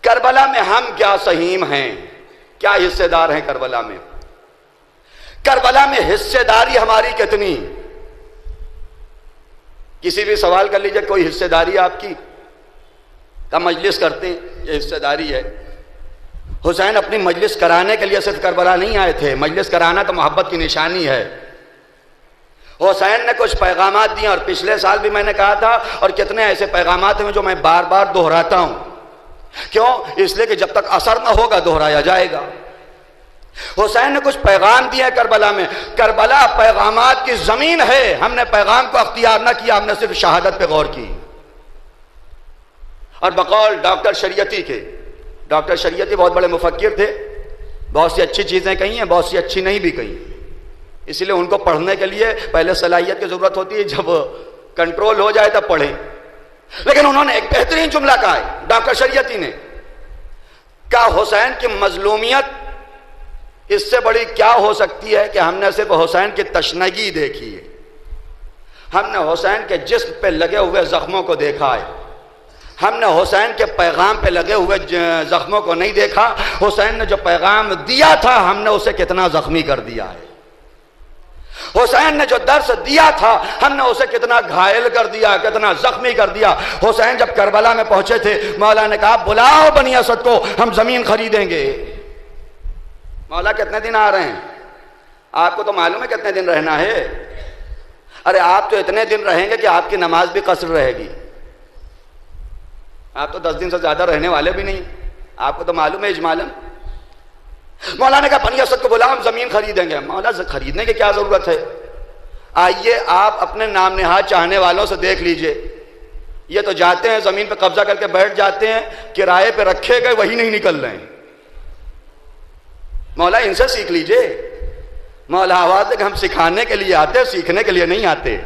کربلا میں ہم کیا سہیم ہیں، کیا حصے دار ہیں کربلا میں؟ کربلا میں حصے داری ہماری کتنی؟ کسی بھی سوال کر لیجئے، کوئی حصے داری آپ کی؟ کا مجلس کرتے ہیں، یہ حصے داری ہے۔ حسین اپنی مجلس کرانے کے لیے صرف کربلا نہیں آئے تھے، مجلس کرانا تو محبت کی نشانی ہے۔ حسین نے کچھ پیغامات دیے، اور پچھلے سال بھی میں نے کہا تھا، اور کتنے ایسے پیغامات ہیں جو میں بار بار دہراتا ہوں۔ کیوں؟ اس لیے کہ جب تک اثر نہ ہوگا دہرایا جائے گا۔ حسین نے کچھ پیغام دیے کربلا میں۔ کربلا پیغامات کی زمین ہے، ہم نے پیغام کو اختیار نہ کیا، ہم نے صرف شہادت پہ غور کی۔ اور بقول ڈاکٹر شریعتی کے، ڈاکٹر شریعتی بہت بڑے مفکر تھے، بہت سی اچھی چیزیں کہی ہیں، بہت سی اچھی نہیں بھی کہی، اسی لیے ان کو پڑھنے کے لیے پہلے صلاحیت کی ضرورت ہوتی ہے، جب کنٹرول ہو جائے تب پڑھیں۔ لیکن انہوں نے ایک بہترین جملہ کہا ہے ڈاکٹر شریعتی نے، کہا حسین کی مظلومیت اس سے بڑی کیا ہو سکتی ہے کہ ہم نے صرف حسین کی تشنگی دیکھی ہے، ہم نے حسین کے جسم پہ لگے ہوئے زخموں کو دیکھا ہے، ہم نے حسین کے پیغام پہ لگے ہوئے زخموں کو نہیں دیکھا۔ حسین نے جو پیغام دیا تھا ہم نے اسے کتنا زخمی کر دیا ہے، حسین نے جو درس دیا تھا ہم نے اسے کتنا گھائل کر دیا، کتنا زخمی کر دیا۔ حسین جب کربلا میں پہنچے تھے، مولا نے کہا بلاؤ بنی اسد کو، ہم زمین خریدیں گے۔ مولا کتنے دن آ رہے ہیں؟ آپ کو تو معلوم ہے کتنے دن رہنا ہے؟ ارے آپ تو اتنے دن رہیں گے کہ آپ کی نماز بھی قصر رہے گی، آپ تو 10 دن سے زیادہ رہنے والے بھی نہیں، آپ کو تو معلوم ہے اجمالاً۔ مولا نے کہا بنی اسد کو بلاؤ، ہم زمین خریدیں گے۔ مولا خریدنے کی کیا ضرورت ہے؟ آئیے آپ اپنے نام نہاد چاہنے والوں سے دیکھ لیجئے، یہ تو جاتے ہیں زمین پہ قبضہ کر کے بیٹھ جاتے ہیں، کرائے پہ رکھے گئے وہی نہیں نکل رہے ہیں۔ مولا ان سے سیکھ لیجئے۔ مولا آواز ہے کہ ہم سکھانے کے لیے آتے، سیکھنے کے لیے نہیں آتے۔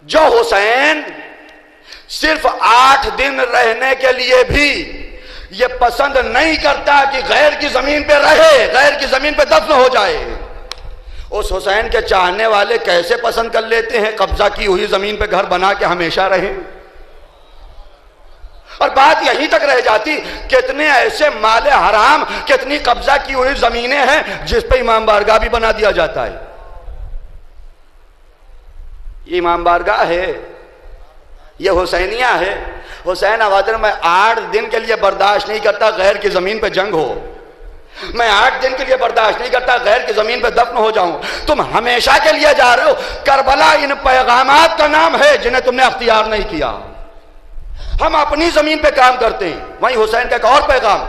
جو حسین صرف 8 دن رہنے کے لیے بھی یہ پسند نہیں کرتا کہ غیر کی زمین پہ رہے، غیر کی زمین پہ دفن ہو جائے، اس حسین کے چاہنے والے کیسے پسند کر لیتے ہیں قبضہ کی ہوئی زمین پہ گھر بنا کے ہمیشہ رہیں؟ اور بات یہیں تک رہ جاتی، کتنے ایسے مال حرام، کتنی قبضہ کی ہوئی زمینیں ہیں جس پہ امام بارگاہ بھی بنا دیا جاتا ہے۔ یہ امام بارگاہ ہے، یہ حسینیہ ہے۔ حسین آواز میں 8 دن کے لیے برداشت نہیں کرتا غیر کی زمین پہ جنگ ہو، میں 8 دن کے لیے برداشت نہیں کرتا غیر کی زمین پہ دفن ہو جاؤں۔ تم ہمیشہ کے لیے جا رہے ہو، کربلا ان پیغامات کا نام ہے جنہیں تم نے اختیار نہیں کیا۔ ہم اپنی زمین پہ کام کرتے ہیں، وہیں حسین کا ایک اور پیغام،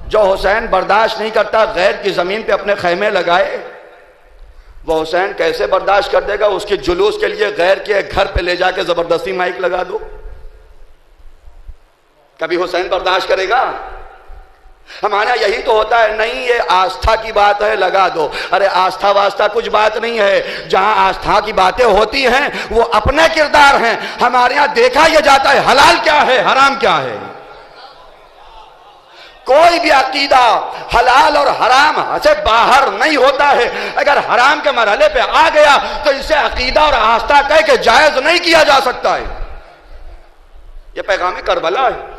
جو حسین برداشت نہیں کرتا غیر کی زمین پہ اپنے خیمے لگائے، وہ حسین کیسے برداشت کر دے گا اس کے جلوس کے لیے غیر کے گھر پہ لے جا کے زبردستی مائک لگا دو؟ کبھی حسین برداشت کرے گا؟ ہمارا یہی تو ہوتا ہے، نہیں یہ آستھا کی بات ہے لگا دو۔ ارے آستھا واسطہ کچھ بات نہیں ہے، جہاں آستھا کی باتیں ہوتی ہیں وہ اپنے کردار ہیں۔ ہمارے ہاں دیکھا یہ جاتا ہے حلال کیا ہے، حرام کیا ہے۔ کوئی بھی عقیدہ حلال اور حرام سے باہر نہیں ہوتا ہے، اگر حرام کے مرحلے پہ آ گیا تو اسے عقیدہ اور آستھا کہہ کے جائز نہیں کیا جا سکتا ہے۔ یہ پیغام کربلا ہے۔